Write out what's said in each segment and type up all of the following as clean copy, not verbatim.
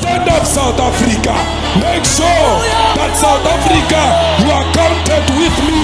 Stand up, South Africa. Make sure that South Africa, you are counted with me.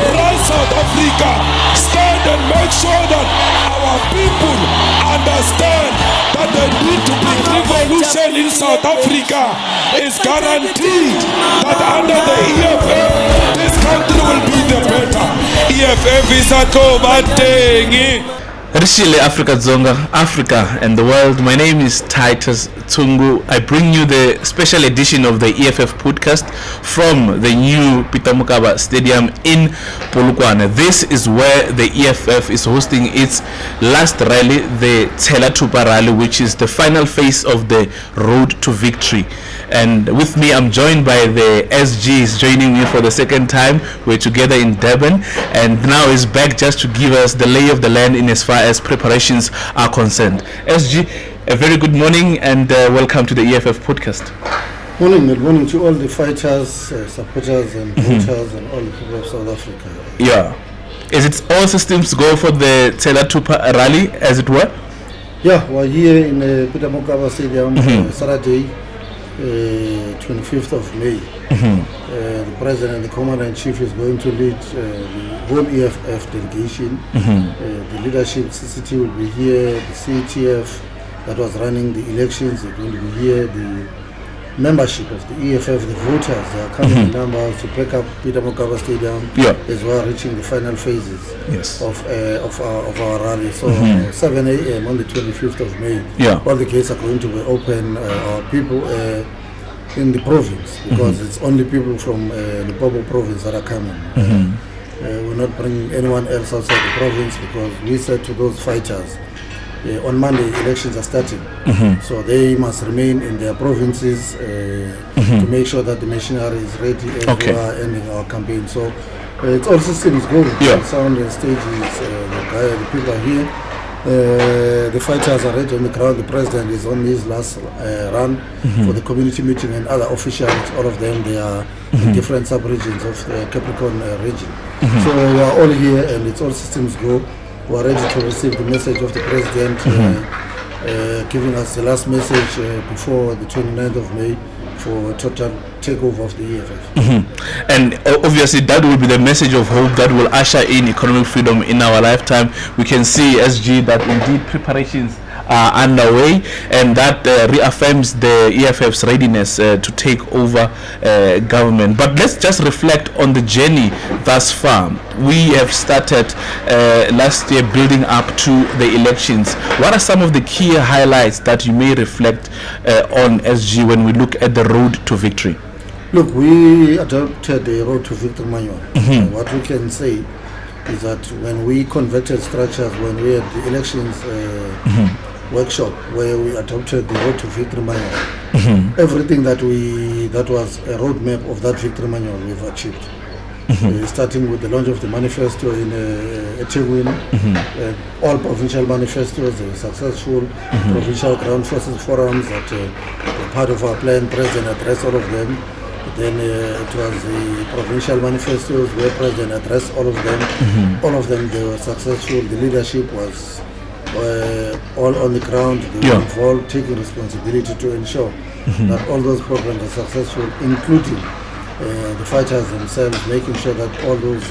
Rise, South Africa. Stand and make sure that our people understand that the need to bring revolution in South Africa is guaranteed. That under the EFF, this country will be the better. EFF is a Kovatengi. Rishile Africa Zonga, Africa and the world. My name is Titus Tungu. I bring you the special edition of the EFF podcast from the new Peter Mokaba Stadium in Polokwane. This is where the EFF is hosting its last rally, the Tshela Thupa rally, which is the final phase of the road to victory. And with me, I'm joined by the SGs joining me for the second time. We're together in Durban, and now he's back just to give us the lay of the land in as far as preparations are concerned. SG, a very good morning and welcome to the EFF podcast. Good morning to all the fighters, supporters and voters and all the people of South Africa. Yeah. Is it all systems go for the Tshela Thupa rally, as it were? Yeah, we're here in Peter Mokaba Stadium Saturday, 25th of May. The President and the Commander-in-Chief is going to lead the whole EFF delegation. The leadership, CCT, will be here. The CTF that was running the elections is going to be here. The membership of the EFF, the voters, they are coming in numbers to pick up Peter Mokaba Stadium as well, reaching the final phases of our rally. So 7 a.m. on the 25th of May, all the gates are going to be open. Our people in the province, because it's only people from the Bobo province that are coming. We're not bringing anyone else outside the province, because we said to those fighters, on Monday elections are starting, so they must remain in their provinces to make sure that the machinery is ready as we are ending our campaign. So it's all systems going. Sound and stages, the people are here. The fighters are ready on the ground. The president is on his last run for the community meeting, and other officials, all of them, they are in different sub-regions of the Capricorn region. So we are all here and it's all systems go. We are ready to receive the message of the president, giving us the last message before the 29th of May for total takeover of the EFF. And obviously that will be the message of hope that will usher in economic freedom in our lifetime. We can see, SG, that indeed preparations are underway, and that reaffirms the EFF's readiness to take over government. But let's just reflect on the journey thus far. We have started last year building up to the elections. What are some of the key highlights that you may reflect on, SG, when we look at the road to victory? Look, we adopted the road to victory manual. What we can say is that when we converted structures, when we had the elections workshop where we adopted the road to victory manual, everything that was a roadmap of that victory manual we've achieved. Starting with the launch of the manifesto in Ethekwini, all provincial manifestos, they were successful. Provincial ground forces forums that were part of our plan, President addressed all of them. Then it was the provincial manifestos where President addressed all of them. All of them, they were successful. The leadership was all on the ground. They were involved, taking responsibility to ensure that all those programs are successful, including the fighters themselves, making sure that all those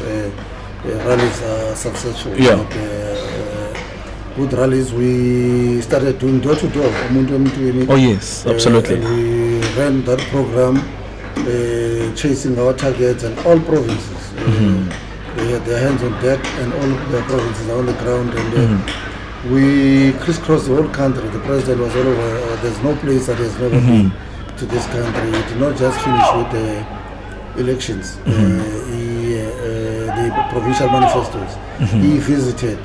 rallies are successful. Good rallies. We started doing door-to-door. Oh yes, absolutely. And we ran that program, chasing our targets, and all provinces. They had their hands on deck, and all the provinces are on the ground, and we crisscrossed the whole country. The president was all over. There's no place that has never been to this country. He did not just finish with the elections, the provincial manifestos. He visited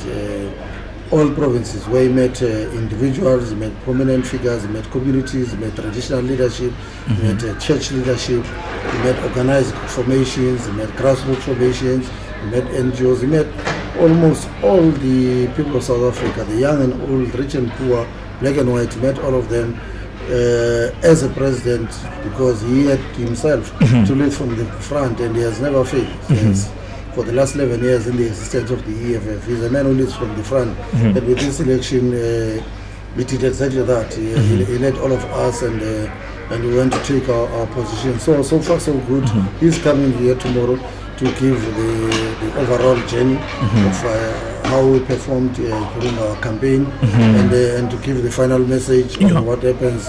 all provinces where he met individuals, he met prominent figures, he met communities, he met traditional leadership, he met church leadership, he met organized formations, he met grassroots formations, he met NGOs, he met almost all the people of South Africa, the young and old, rich and poor, black and white, he met all of them as a president, because he had himself to lead from the front, and he has never failed. For the last 11 years in the existence of the EFF, he's a man who leads from the front. And with this election, he did exactly that. He led all of us, and we went to take our position. So far so good. He's coming here tomorrow to give the overall journey of how we performed during our campaign, and to give the final message on what happens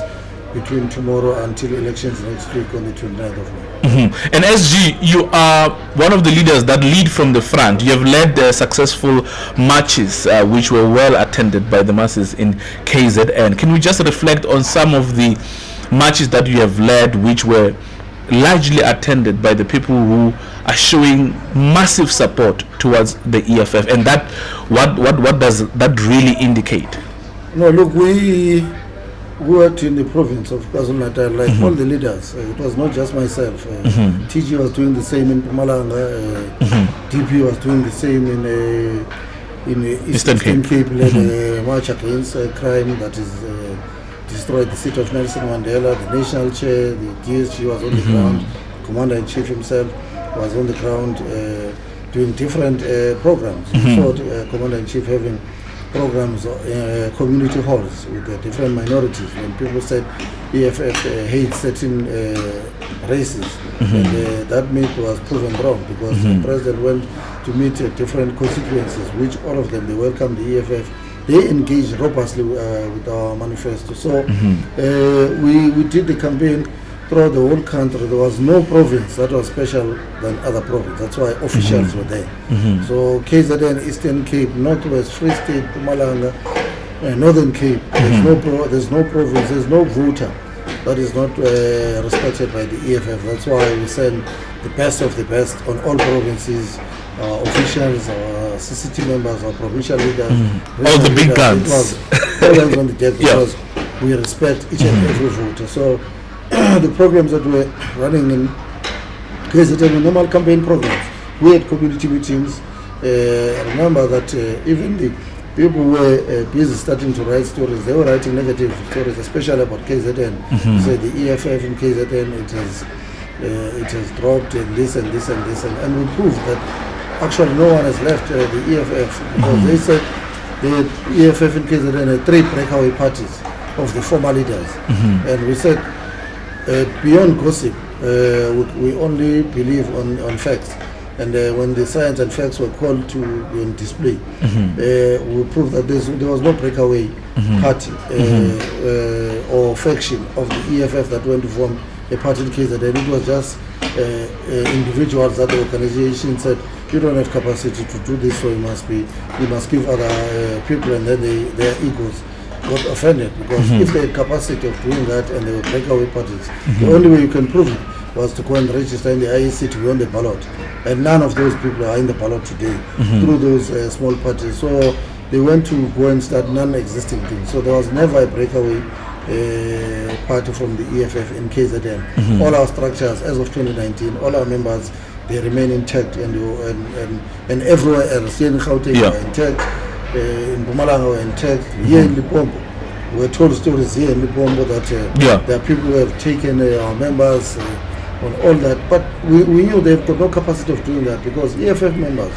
between tomorrow until elections next week on the 29th of May. And SG, you are one of the leaders that lead from the front. You have led successful marches which were well attended by the masses in KZN. Can we just reflect on some of the marches that you have led which were largely attended by the people who are showing massive support towards the EFF, and that what does that really indicate? No, look, we worked in the province of KwaZulu-Natal like all the leaders. It was not just myself. TG was doing the same in Mpumalanga. DP was doing the same in Eastern Cape, led a march against crime that is destroyed the seat of Nelson Mandela. The national chair, the DSG was on the ground. Commander-in-Chief himself was on the ground doing different programs. We saw Commander-in-Chief having programs, community halls with different minorities. When people said EFF hates certain races, and that myth was proven wrong, because the president went to meet different constituencies, which all of them, they welcomed the EFF. They engaged robustly with our manifesto. So we did the campaign throughout the whole country. There was no province that was special than other provinces. That's why officials were there. So KZN, Eastern Cape, Northwest, Free State, Mpumalanga, Northern Cape, there's no province, there's no voter that is not respected by the EFF. That's why we send the best of the best on all provinces, our officials, our CCT members, our provincial leaders, all the big guns. All hands on the deck, because we respect each and every voter. So the programs that we're running in KZN were normal campaign programs. We had community meetings. Remember that even the people were busy starting to write stories. They were writing negative stories, especially about KZN. So the EFF in KZN, it has dropped, and this and this and this, and we proved that actually no one has left the EFF, because they said the EFF in KZN had 3 breakaway parties of the former leaders, and we said beyond gossip, we only believe on facts. And when the science and facts were called to be on display, we proved that there was no breakaway party or faction of the EFF that went to form a party in KZN. It was just individuals that the organization said, you don't have capacity to do this, so you must give other people, and then their egos got offended, because if they had capacity of doing that and they were breakaway parties, the only way you can prove it was to go and register in the IEC to be on the ballot, and none of those people are in the ballot today through those small parties. So they went to go and start non-existing things. So there was never a breakaway party from the EFF in KZN. All our structures as of 2019, all our members, they remain intact, and everywhere else, here in Gauteng were intact, in Mpumalanga were intact, here in Limpopo. We were told stories here in Limpopo that there are people who have taken our members on all that, but we knew they've got no capacity of doing that, because EFF members,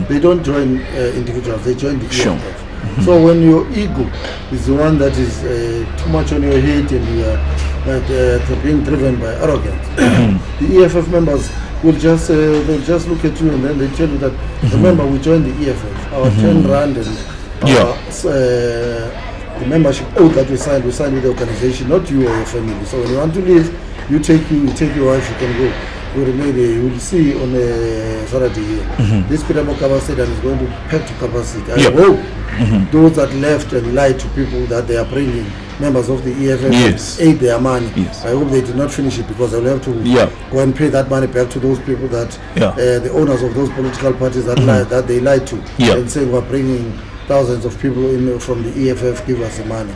they don't join individuals, they join the EFF. So when your ego is the one that is too much on your head, and you are being driven by arrogance, the EFF members will just they'll just look at you, and then they tell you that, remember, we joined the EFF, our 10 rand and the membership oath that we signed with the organization, not you or your family. So when you want to leave, you take your wife, you can go. We remain here. You will see on Saturday here. This Pitamokaba Stadium is going to pack to capacity. I hope those that left and lied to people that they are bringing members of the EFF aid their money. I hope they did not finish it, because they will have to go and pay that money back to those people that the owners of those political parties that that they lied to, and saying we're bringing thousands of people in from the EFF, give us the money.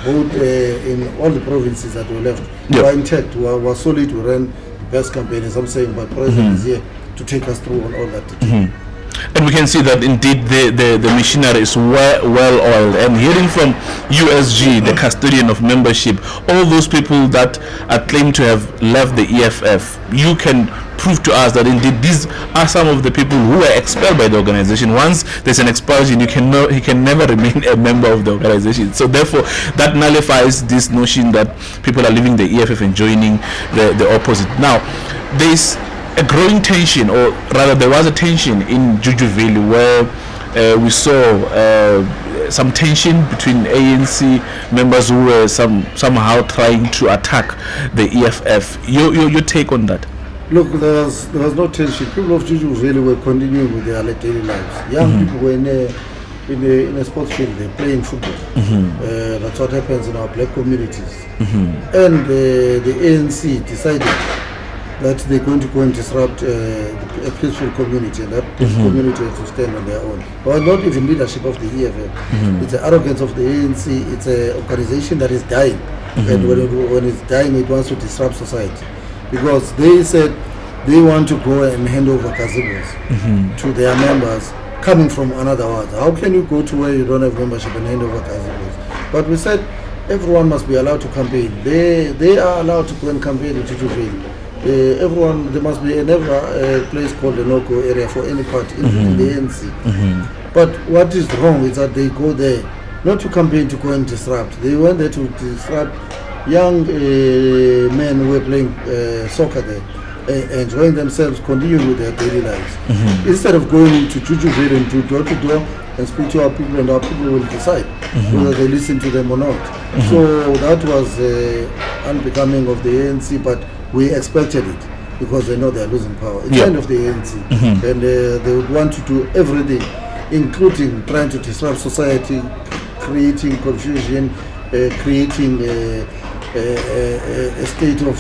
Both in all the provinces that were left, were intact, were solid. We ran the best campaign, as I'm saying, but President is here to take us through on all that. And we can see that indeed the machinery is well oiled. And hearing from USG, the custodian of membership, all those people that are claimed to have left the EFF, you can prove to us that indeed these are some of the people who were expelled by the organization. Once there's an expulsion, he can never remain a member of the organization. So therefore, that nullifies this notion that people are leaving the EFF and joining the opposite. Now, there's a growing tension, or rather there was a tension in Jujuville where we saw some tension between ANC members who were somehow trying to attack the EFF. Your take on that? Look, there was no tension. People of Jujuville were continuing with their daily lives. Young people were in a sports field, they're playing football. That's what happens in our black communities. And the ANC decided that they're going to go and disrupt a peaceful community, and that peaceful community has to stand on their own. But not even leadership of the EFF. It's the arrogance of the ANC. It's an organization that is dying. And when it's dying, it wants to disrupt society. Because they said they want to go and hand over gazebos to their members coming from another ward. How can you go to where you don't have membership and hand over gazebos? But we said everyone must be allowed to campaign. They are allowed to go and campaign in Jujuville. Everyone, there must be another place called the no-go area for any party in the ANC. But what is wrong is that they go there not to campaign, to go and disrupt. They went there to disrupt young men who were playing soccer there, enjoying themselves, continuing with their daily lives. Instead of going to Jujuville and to door to door and speak to our people, and our people will decide whether they listen to them or not. So that was unbecoming of the ANC, but we expected it because they know they are losing power. It's the end of the ANC, and they would want to do everything, including trying to disrupt society, creating confusion, creating a state of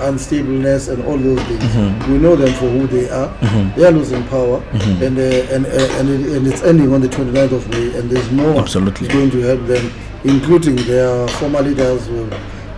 unstableness and all those things. We know them for who they are. They are losing power, and it's ending on the 29th of May, and there's no one who's going to help them, including their former leaders who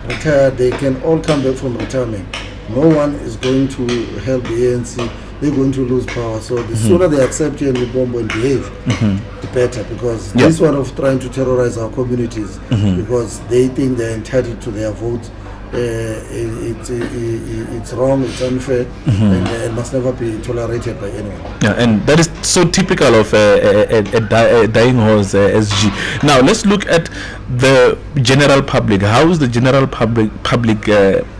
retired. They can all come back from retirement. No one is going to help the ANC. They're going to lose power. So the sooner they accept and bomb and behave, the better. Because this one of trying to terrorize our communities because they think they're entitled to their votes, it's wrong, it's unfair, and must never be tolerated by anyone. Yeah, and that is so typical of a dying horse, SG. Now let's look at the general public. How is the general public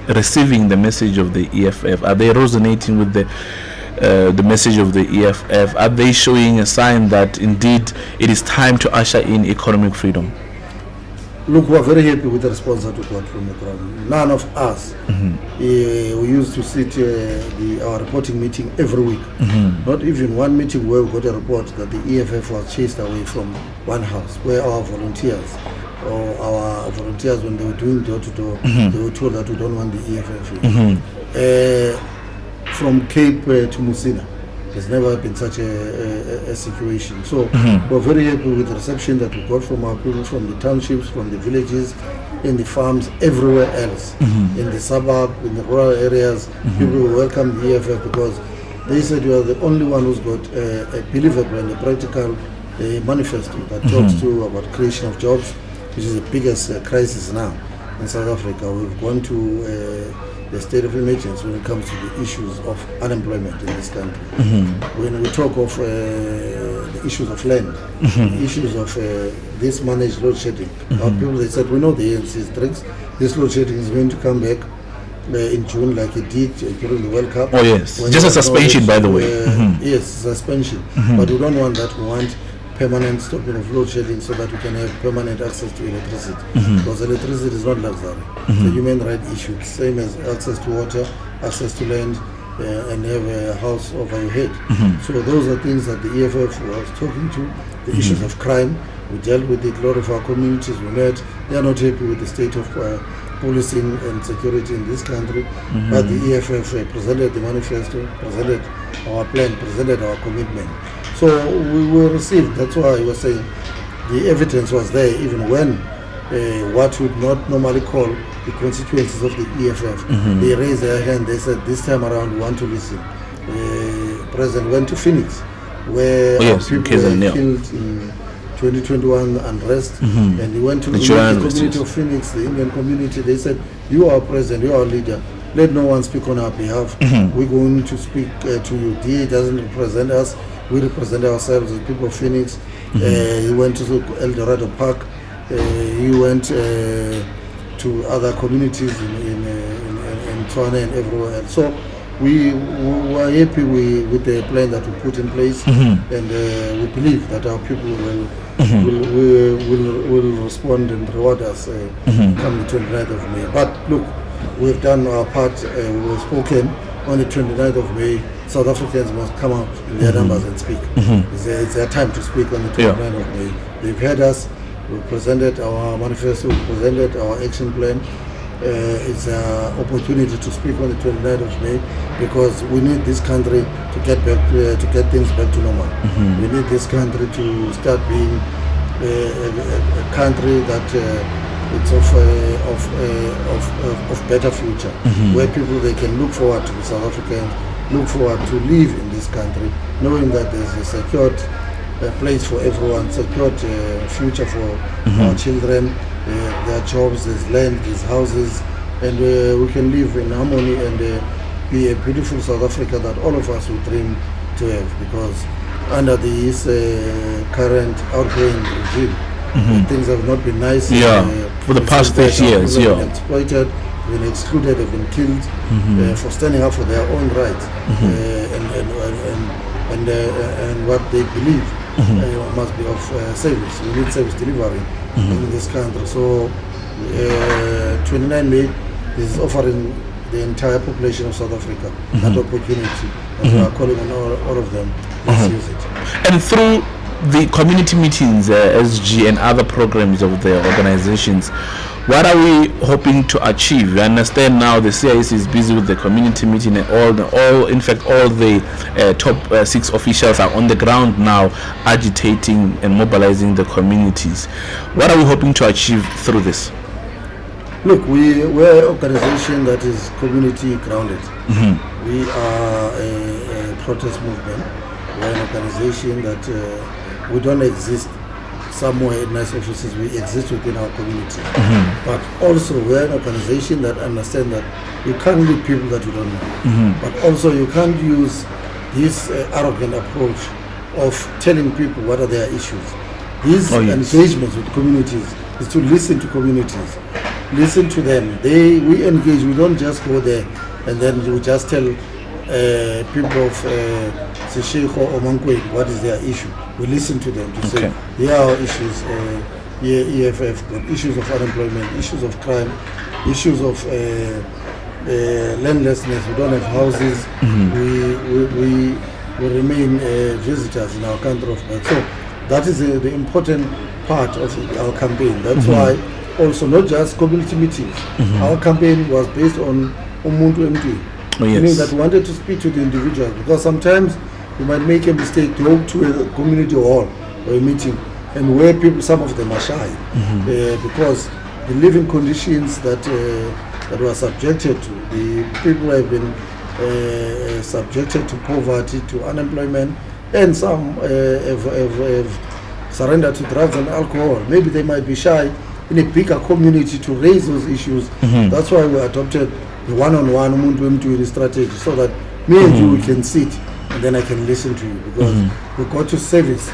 receiving the message of the EFF? Are they resonating with the message of the EFF? Are they showing a sign that indeed it is time to usher in economic freedom? Look, we're very happy with the response that we got from the ground. None of us, we used to sit our reporting meeting every week. Not even one meeting where we got a report that the EFF was chased away from one house, where our volunteers, when they were doing door-to-door, they were told that we don't want the EFF. From Cape to Musina. There's never been such a situation. So we're very happy with the reception that we got from our people, from the townships, from the villages, in the farms, everywhere else, in the suburb, in the rural areas. People welcome the EFF because they said you are the only one who's got a believable and a practical manifesto that talks to about creation of jobs, which is the biggest crisis now in South Africa. We've gone to the state of emergency when it comes to the issues of unemployment in this country. When we talk of the issues of land, the issues of this managed load shedding, our people, they said, we know the ANC's tricks. This load shedding is going to come back in June like it did during the World Cup. Oh yes, just a suspension by the way. Yes, suspension. But we don't want that. We want permanent stopping of load shedding so that we can have permanent access to electricity. Because electricity is not luxury. It's a human right issue, same as access to water, access to land, and have a house over your head. So those are things that the EFF was talking to. The issues of crime, we dealt with it. A lot of our communities we met. They are not happy with the state of policing and security in this country. But the EFF presented the manifesto, presented our plan, presented our commitment. So we were received. That's why I was saying the evidence was there, even when what would not normally call the constituencies of the EFF, they raised their hand. They said, this time around we want to listen. The president went to Phoenix where in people were KZN, killed in 2021 unrest, and he went to the community of Phoenix, the Indian community. They said, you are president, you are leader, let no one speak on our behalf. We're going to speak to you. DA doesn't represent us, we represent ourselves as people of Phoenix. He went to El Dorado Park, he went to other communities in Tshwane and everywhere else. So we were happy with the plan that we put in place, and we believe that our people will respond and reward us come the 29th of May. But look, we've done our part. We've spoken on the 29th of May. South Africans must come out in their numbers and speak. It's their time to speak on the 29th of May. They've heard us. We presented our manifesto. We presented our action plan. It's an opportunity to speak on the 29th of May, because we need this country to get back to get things back to normal. We need this country to start being a country that it's of better future, where people they can look forward to, South Africans look forward to live in this country, knowing that there's a secured place for everyone, secured future for our children. There are jobs, there's land, there's houses, and we can live in harmony and be a beautiful South Africa that all of us would dream to have. Because under this current outgoing regime, things have not been nice. For the past 30 years, been exploited, been excluded, have been killed for standing up for their own rights and what they believe must be of service. We need service delivery in this country. So 29 May is offering the entire population of South Africa that opportunity, and we are calling on all of them. Let's use it. And through the community meetings, SG, and other programs of the organizations, what are we hoping to achieve? We understand now the CIS is busy with the community meeting, and all the top 6 officials are on the ground now agitating and mobilizing the communities. What are we hoping to achieve through this? Look, we're an organization that is community grounded. We are a protest movement. We're an organization that we don't exist somewhere in nice offices. We exist within our community. But also we're an organization that understands that you can't lead people that you don't know. But also you can't use this arrogant approach of telling people what are their issues. These engagements with communities is to listen to communities. Listen to them. We engage. We don't just go there and then we just tell people of Sesheko or Mankwe what is their issue. We listen to them to say, here are our issues. Here EFF got issues of unemployment, issues of crime, issues of landlessness. We don't have houses. We remain visitors in our country of birth. So that is the important part of our campaign. That's why also not just community meetings. Our campaign was based on Umuntu Mtwi. Meaning that we wanted to speak to the individuals, because sometimes you might make a mistake to go to a community hall or a meeting and where people, some of them are shy because the living conditions that were subjected to, the people have been subjected to poverty, to unemployment, and some have surrendered to drugs and alcohol. Maybe they might be shy in a bigger community to raise those issues. That's why we adopted the one-on-one Umuntu Mtwi strategy, so that me and you, we can sit and then I can listen to you, because we got to service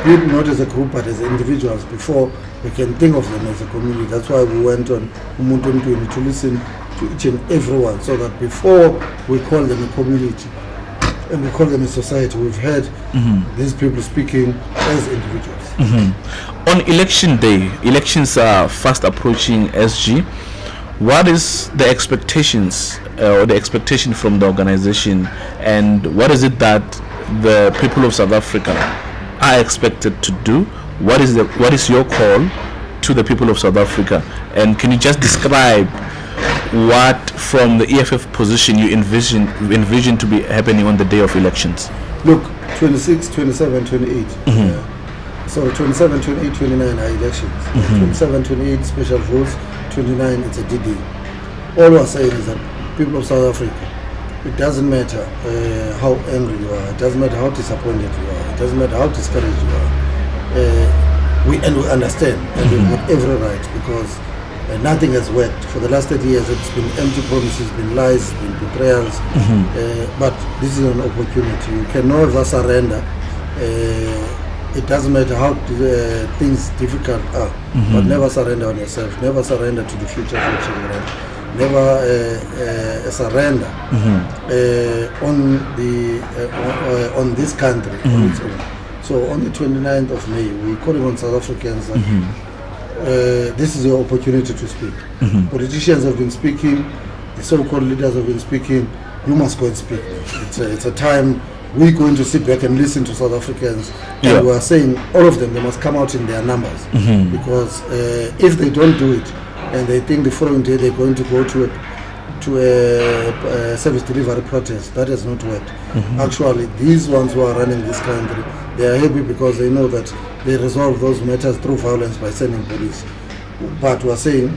people not as a group but as individuals before we can think of them as a community. That's why we went on Umuntu Mtwi to listen to each and everyone, so that before we call them a community and we call them a society, we've heard these people speaking as individuals. On election day, elections are fast approaching, SG. What is the expectations or the expectation from the organization, and what is it that the people of South Africa are expected to do? What is your call to the people of South Africa? And can you just describe what from the EFF position you envision to be happening on the day of elections? Look, 26, 27, 28. So 27, 28, 29 are elections. 27, 28 special votes, 29 it's a DD. All we're saying is that people of South Africa, it doesn't matter how angry you are, it doesn't matter how disappointed you are, It doesn't matter how discouraged you are. We understand, and we've got every right, because nothing has worked. For the last 30 years, it's been empty promises, been lies, been betrayals. But this is an opportunity. You can never surrender. It doesn't matter how things difficult are, but never surrender on yourself. Never surrender to the future of your children. Never surrender on this country on its own. So on the 29th of May, we're calling on South Africans that this is your opportunity to speak. Politicians have been speaking, the so-called leaders have been speaking. You must go and speak. It's a time we're going to sit back and listen to South Africans, and we are saying all of them, they must come out in their numbers, because if they don't do it and they think the following day they're going to go to a service delivery protest, that has not worked. Actually, these ones who are running this country, they are happy because they know that they resolve those matters through violence by sending police. But we are saying,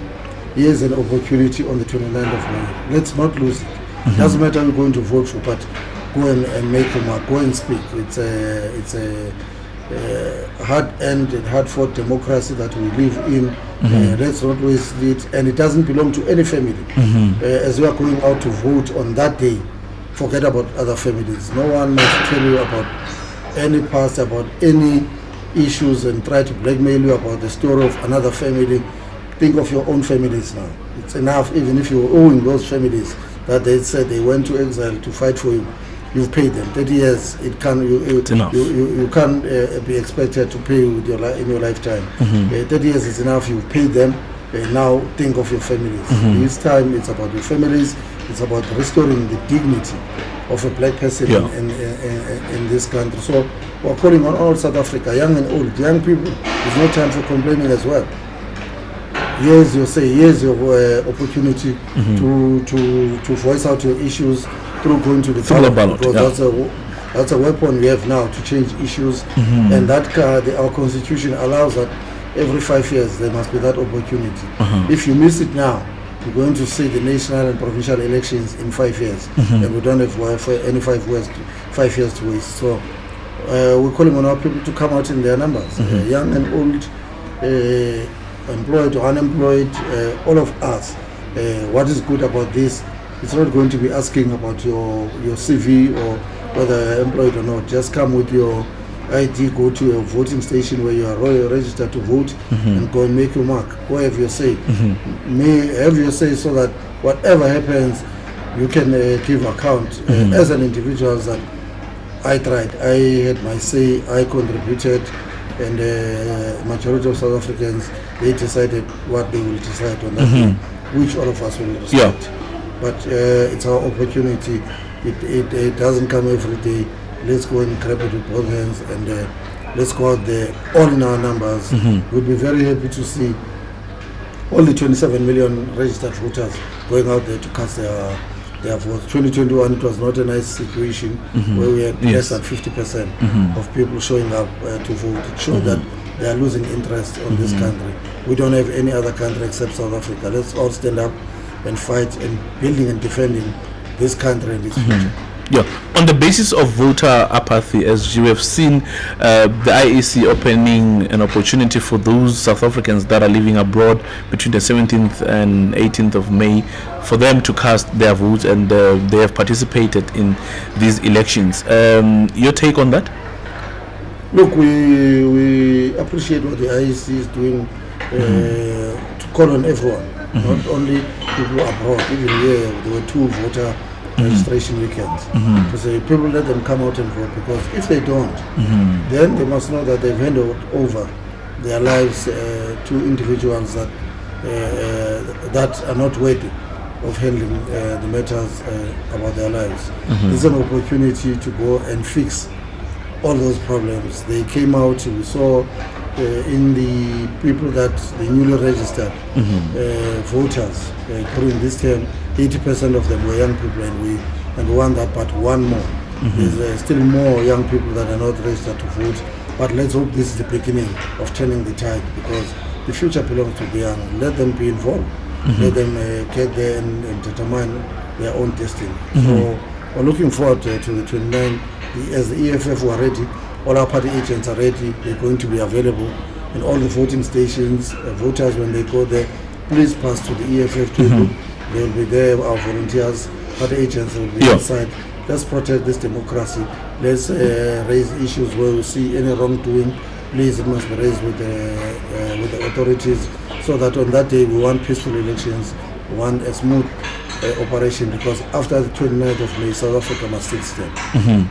here's an opportunity on the 29th of May. Let's not lose it. Doesn't matter who we're going to vote for, but go and make a mark, go and speak. It's a hard-earned and hard-fought democracy that we live in. Let's not waste it, and it doesn't belong to any family. As we are going out to vote on that day, forget about other families. No one must tell you about any past, about any issues, and try to blackmail you about the story of another family. Think of your own families now. It's enough, even if you're owing those families that they said they went to exile to fight for you. You've paid them 30 years. It can you can't be expected to pay with in your lifetime. 30 years is enough. You've paid them. Now think of your families. This time it's about your families. It's about restoring the dignity of a black person in this country. So we're calling on all South Africa, young and old, young people. There's no time for complaining as well. Here's your say. Here's your opportunity to voice out your issues through going to the ballot, because that's a weapon we have now to change issues, and that our constitution allows that every 5 years there must be that opportunity. If you miss it now, you're going to see the national and provincial elections in 5 years, and we don't have any 5 years to waste. So we're calling on our people to come out in their numbers, young and old, employed or unemployed, all of us. What is good about this? It's not going to be asking about your CV or whether you're employed or not. Just come with your ID, go to a voting station where you are registered to vote, and go and make your mark. Go have your say. Have your say, so that whatever happens, you can give account as an individual that I tried, I had my say, I contributed, and majority of South Africans, they decided what they will decide on that day, which all of us will respect. But it's our opportunity. It doesn't come every day. Let's go and grab it with both hands, and let's go out there all in our numbers. We'll be very happy to see all the 27 million registered voters going out there to cast their votes. 2021, it was not a nice situation where we had less than 50% of people showing up to vote. It showed that they are losing interest on this country. We don't have any other country except South Africa. Let's all stand up and fight and building and defending this country and its future. On the basis of voter apathy, as you have seen, the IEC opening an opportunity for those South Africans that are living abroad between the 17th and 18th of May for them to cast their votes, and they have participated in these elections. Your take on that? Look, we appreciate what the IEC is doing to call on everyone, not only people abroad. Even here, there were 2 voter registration weekends, to say people, let them come out and vote, because if they don't, then they must know that they've handed over their lives to individuals that are not worthy of handling the matters about their lives. It's an opportunity to go and fix all those problems. They came out, we saw in the people that the newly registered voters during this term, 80% of them were young people, and we want that, but one more. There's still more young people that are not registered to vote, but let's hope this is the beginning of turning the tide, because the future belongs to the young. Let them be involved. Let them get there and determine their own destiny. So we're looking forward to the 29th as the EFF were ready, all our party agents are ready. They're going to be available in all the voting stations. Voters, when they go there, please pass to the EFF table. They will be there. Our volunteers, party agents will be inside. Let's protect this democracy. Let's raise issues where we see any wrongdoing. Please, it must be raised with the authorities, so that on that day we want peaceful elections, we want a smooth operation, because after the 29th of May, South Africa must still stand.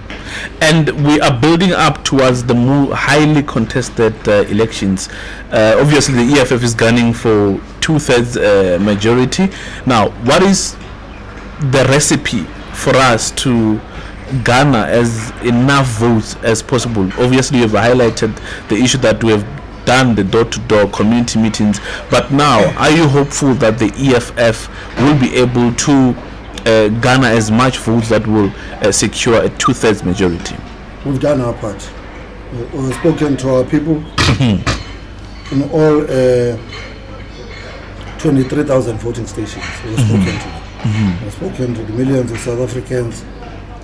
And we are building up towards the more highly contested elections. Obviously, the EFF is gunning for 2/3 majority. Now, what is the recipe for us to garner as enough votes as possible? Obviously, you've highlighted the issue that we have done the door-to-door community meetings, but now are you hopeful that the EFF will be able to garner as much votes that will secure a 2/3 majority? We've done our part. We've spoken to our people in all 23,000 voting stations. We've spoken to them. We've spoken to the millions of South Africans.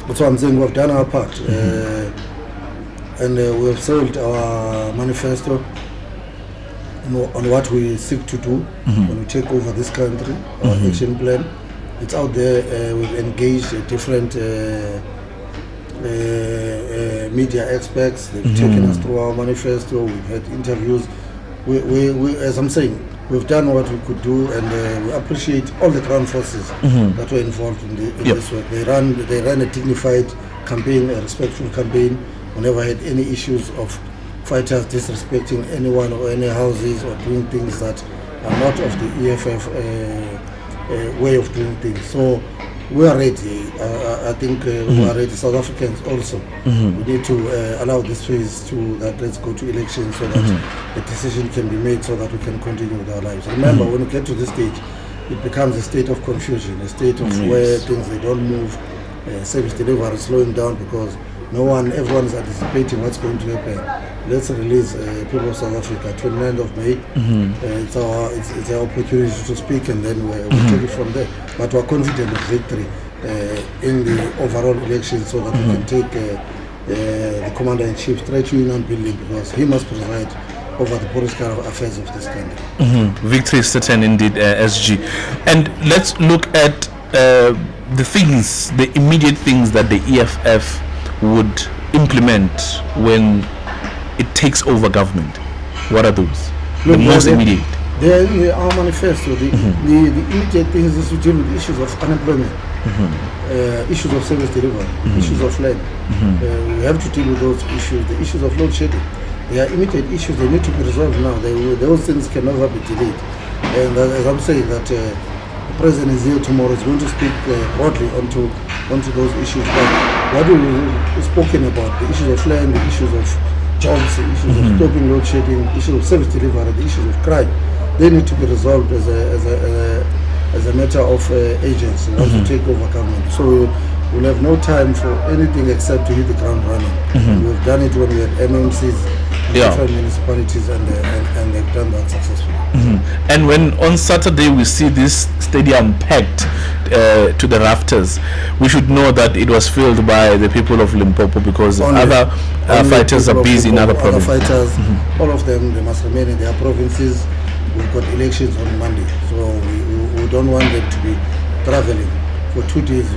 That's what I'm saying. We've done our part, and we've sold our manifesto on what we seek to do when we take over this country. Our action plan, it's out there. We've engaged different media experts. They've taken us through our manifesto. We've had interviews. We, as I'm saying, we've done what we could do, and we appreciate all the ground forces that were involved in this work. They ran a dignified campaign, a respectful campaign. We never had any issues of fighters disrespecting anyone or any houses or doing things that are not of the EFF way of doing things. So we are ready. I think we are ready. South Africans also. We need to allow this phase to that. Let's go to elections so that a decision can be made, so that we can continue with our lives. Remember, when we get to this stage, it becomes a state of confusion, a state of where things they don't move. Service delivery is slowing down because everyone is anticipating what's going to happen. Let's release people of South Africa, 29th of May. It's our opportunity to speak, and then we'll take it from there. But we're confident of victory in the overall election, so that we can take the Commander-in-Chief straight to Union Building, because he must preside over the political affairs of this country. Victory is certain indeed, SG. And let's look at the immediate things that the EFF would implement when it takes over government. What are those? The most immediate. They are in our manifesto. The immediate things is to deal with issues of unemployment, issues of service delivery, issues of land. We have to deal with those issues. The issues of load shedding. They are immediate issues. They need to be resolved now. Those things can never be delayed. And as I'm saying, that the President is here tomorrow. He's going to speak broadly onto those issues. But what we've spoken about, the issues of land, the issues of jobs, the issues of stopping load shedding, the issues of service delivery, the issues of crime, they need to be resolved as a matter of agency once we take over government. So we'll have no time for anything except to hit the ground running. And we've done it when we had MMCs in different municipalities, and they've done that successfully. And when on Saturday we see this stadium packed to the rafters, we should know that it was filled by the people of Limpopo, because other fighters are busy in other provinces. Fighters, all of them, they must remain in their provinces. We've got elections on Monday, so we don't want them to be traveling for 2 days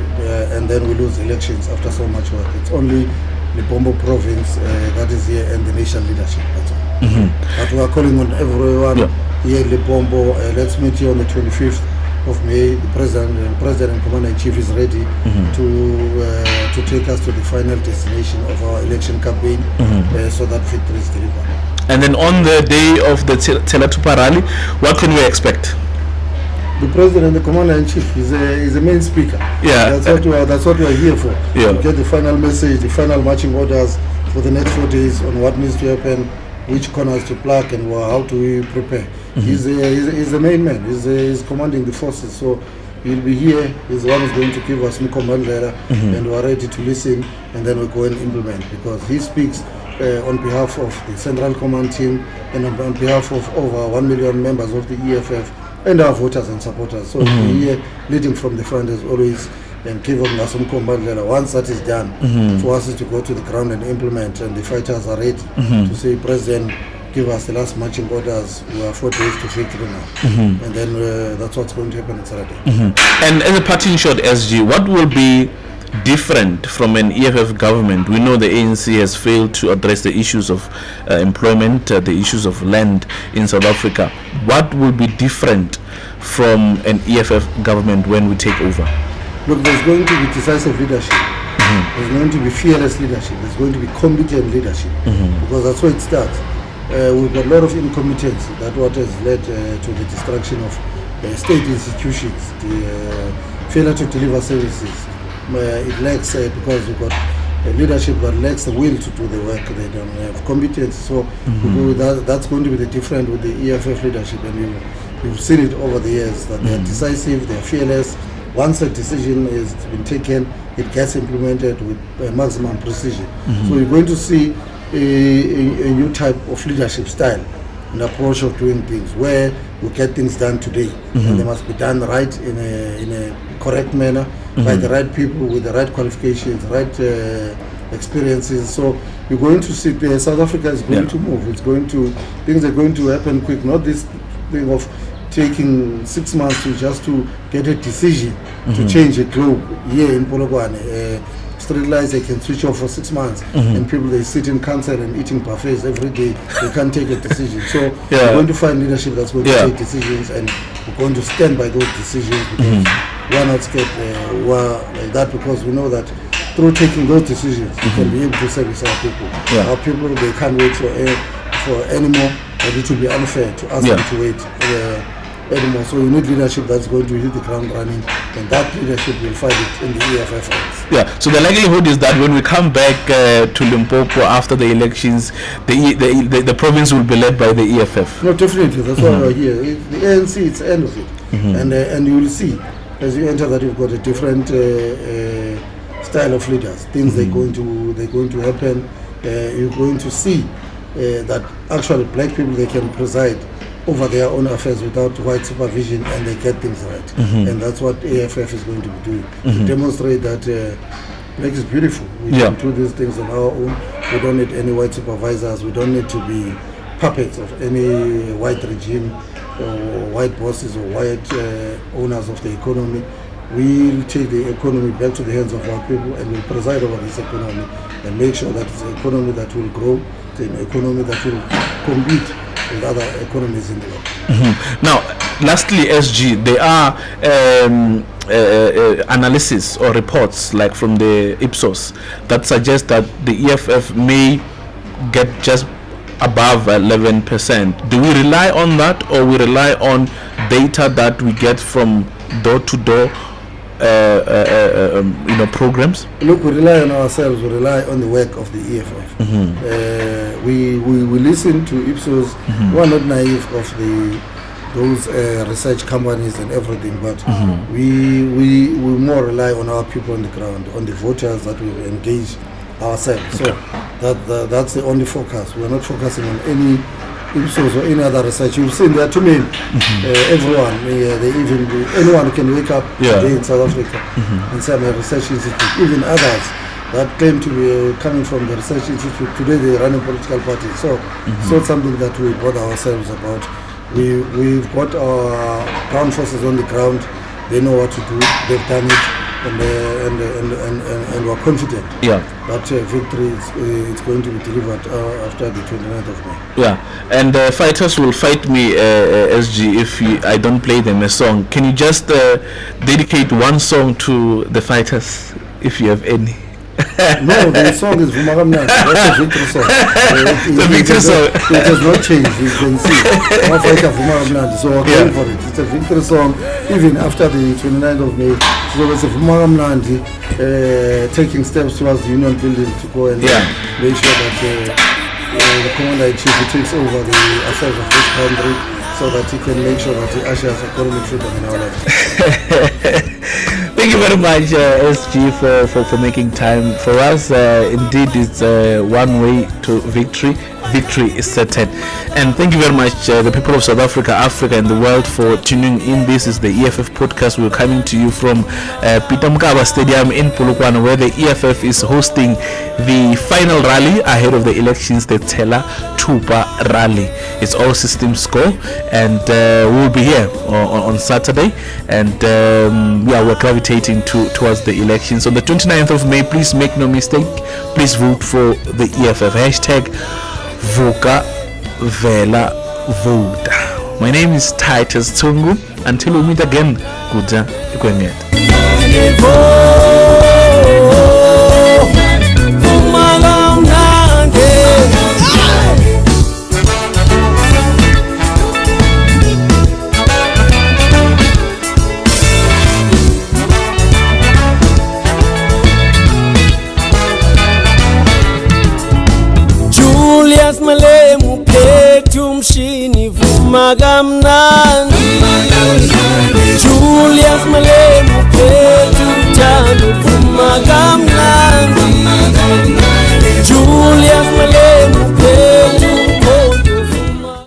and then we lose elections after so much work. It's only Limpopo province that is here, and the nation leadership. That's all. But we are calling on everyone here in Limpopo. Let's meet here on the 25th of May. The President and Commander-in-Chief is ready to take us to the final destination of our election campaign, so that victory is delivered. And then on the day of the Telatupa rally, what can we expect? The President and the Commander-in-Chief is the main speaker. Yeah, that's what we are here for. Yeah. To get the final message, the final marching orders for the next 4 days on what needs to happen, which corners to plug, and how do we prepare. He's the main man. He's commanding the forces, so he'll be here. He's the one who's going to give us new command letter, and we're ready to listen, and then we'll go and implement, because he speaks on behalf of the Central Command team and on behalf of over 1 million members of the EFF and our voters and supporters. So he'll be here leading from the front as always, and give them some combat. Once that is done, for us to go to the ground and implement, and the fighters are ready to say, President, give us the last marching orders. We are 4 days to victory now, and then that's what's going to happen in Saturday. And as a parting shot, SG, what will be different from an EFF government? We know the ANC has failed to address the issues of employment, the issues of land in South Africa. What will be different from an EFF government when we take over? Look, there's going to be decisive leadership. There's going to be fearless leadership. There's going to be competent leadership, because that's where it starts. We've got a lot of incompetence. That's what has led to the destruction of state institutions, the failure to deliver services. It lacks because we've got leadership that lacks the will to do the work. They don't have competence. So that's going to be the difference with the EFF leadership, and you've seen it over the years that they're decisive, they're fearless. Once a decision has been taken, it gets implemented with maximum precision. So you're going to see a new type of leadership style, an approach of doing things where we get things done today, and they must be done right in a correct manner by the right people with the right qualifications, right experiences. So you're going to see South Africa is going to move. Things are going to happen quick. Not this thing of taking 6 months to get a decision to change a globe here in Polokwane. Street lights they can switch off for 6 months, and people they sit in council and eating buffets every day. They can't take a decision. So we're going to find leadership that's going to take decisions, and we're going to stand by those decisions, because we're not scared like that, because we know that through taking those decisions we can be able to service our people. Our people, they can't wait for anymore, and it will be unfair to ask them to wait anymore. So we need leadership that's going to hit the ground running, and that leadership will find it in the EFF ranks. So the likelihood is that when we come back to Limpopo after the elections, the province will be led by the EFF. No, definitely. That's why we're here. The ANC, it's the end of it, and you will see as you enter that you've got a different style of leaders. Things they're going to happen. You're going to see that actually black people, they can preside over their own affairs without white supervision, and they get things right. And that's what EFF is going to be doing, to demonstrate that black is beautiful. We can do these things on our own. We don't need any white supervisors. We don't need to be puppets of any white regime or white bosses or white owners of the economy. We'll take the economy back to the hands of our people, and we'll preside over this economy and make sure that it's an economy that will grow, it's an economy that will compete with other economies in the world. Now, lastly, SG, there are analysis or reports like from the Ipsos that suggest that the EFF may get just above 11%. Do we rely on that, or we rely on data that we get from door-to-door programs? Look, we rely on ourselves. We rely on the work of the EFF. We listen to Ipsos. We are not naive of those research companies and everything, but we more rely on our people on the ground, on the voters that we engage ourselves. So that's the only focus. We are not focusing on any Ipsos or any other research. You've seen there are too many. Everyone, anyone can wake up today in South Africa and say I'm a research institute. Even others that claim to be coming from the research institute, today they run a political party. So it's not something that we bother ourselves about. We've got our ground forces on the ground. They know what to do. They've done it, and we're confident that victory is going to be delivered after the 29th of May. And fighters will fight me, SG, if I don't play them a song. Can you just dedicate one song to the fighters, if you have any? No, the song is Vumagamnandi. That's a victory song. The victory song. It has not changed. You can see. Our fighter Vumagamnandi. So we're going for it. It's a victory song. Even after the 29th of May, so it's a Vumagamnandi taking steps towards the union building to go and make sure that the commander-in-chief takes over the affairs of this country, so that he can make sure that he ushers economic freedom in our life. Thank you very much, SG, for making time for us. Indeed, it's one way to victory, victory is certain. And thank you very much, the people of South Africa, Africa, and the world for tuning in. This is the EFF podcast. We're coming to you from Pitamkaba Stadium in Polokwane, where the EFF is hosting the final rally ahead of the elections, the Tela Tupa rally. It's all systems go, and we'll be here on Saturday, and we're gravitating towards the elections on the 29th of May. Please make no mistake, please vote for the EFF. Hashtag Voka Vela Voda. My name is Titus Tsungu. Until we meet again, Kuja Ikwenyet. Julius Malemu Petu mshini vumagamnani Julius Malemu Petu tanu vumagamnani Julius Malemu Petu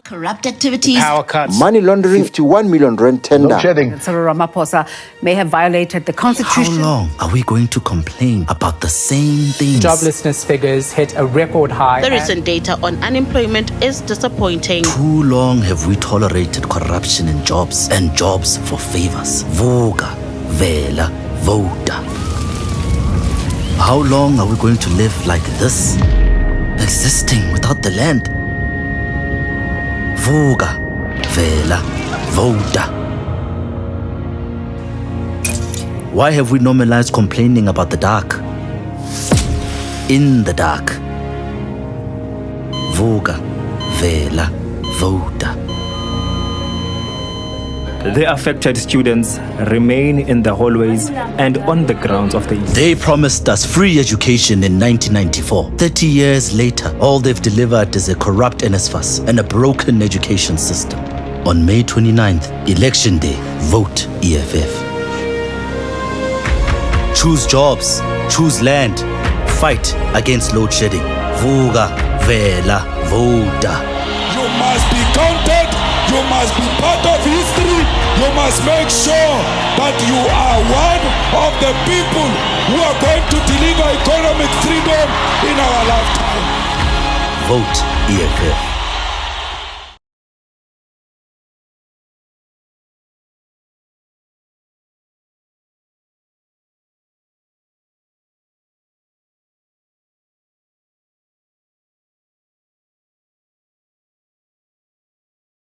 corrupt activities, power cuts, money laundering, 51 million rand tender. Cyril Ramaphosa may have violated the constitution. How long are we going to complain about the same things? Joblessness figures hit a record high. the recent data on unemployment is disappointing. Too long have we tolerated corruption in jobs and jobs for favors. Voga, vela, voda. How long are we going to live like this? Existing without the land? Voga, vela, voda. Why have we normalized complaining about the dark? In the dark. Voga, vela, voda. The affected students remain in the hallways and on the grounds of the East. They promised us free education in 1994. 30 years later, all they've delivered is a corrupt NSFAS and a broken education system. On May 29th, Election Day, vote EFF. Choose jobs, choose land, fight against load shedding. Voga, vela, voda. You must be counted. You must be part of history. You must make sure that you are one of the people who are going to deliver economic freedom in our lifetime. Vote EFF.